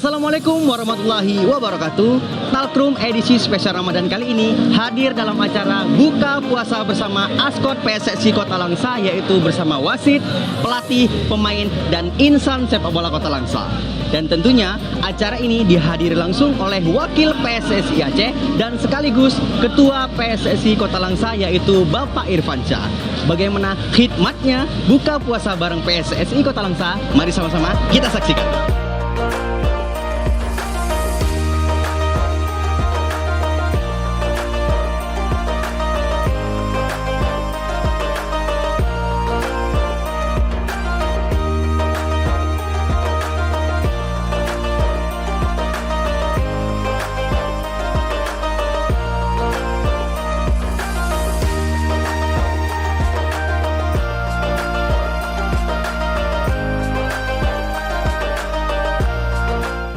Assalamualaikum warahmatullahi wabarakatuh. Talkroom edisi spesial Ramadan kali ini hadir dalam acara buka puasa bersama Askot PSSI Kota Langsa, yaitu bersama wasit, pelatih, pemain, dan insan sepak bola Kota Langsa. Dan tentunya acara ini dihadiri langsung oleh Wakil PSSI Aceh dan sekaligus Ketua PSSI Kota Langsa, yaitu Bapak Irfan Syah. Bagaimana khidmatnya buka puasa bareng PSSI Kota Langsa? Mari sama-sama kita saksikan.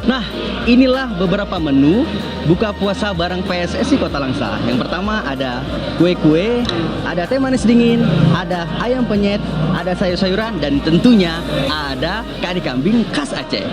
Nah, inilah beberapa menu buka puasa bareng PSSI Kota Langsa. Yang pertama ada kue-kue, ada teh manis dingin, ada ayam penyet, ada sayur-sayuran, dan tentunya ada kari kambing khas Aceh.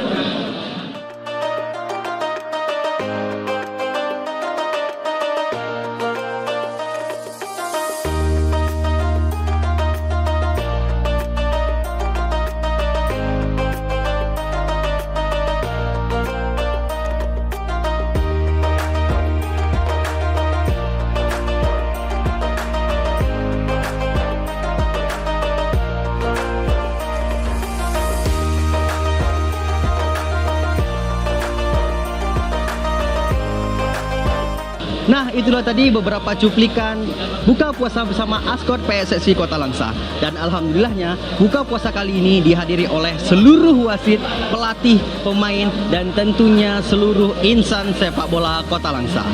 Nah, itulah tadi beberapa cuplikan buka puasa bersama Askot PSSI Kota Langsa. Dan alhamdulillahnya buka puasa kali ini dihadiri oleh seluruh wasit, pelatih, pemain, dan tentunya seluruh insan sepak bola Kota Langsa.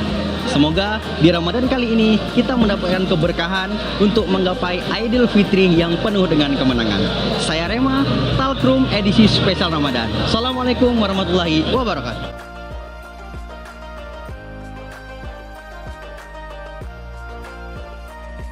Semoga di Ramadan kali ini kita mendapatkan keberkahan untuk menggapai Idul Fitri yang penuh dengan kemenangan. Saya Rema, Talkroom edisi spesial Ramadan. Assalamualaikum warahmatullahi wabarakatuh.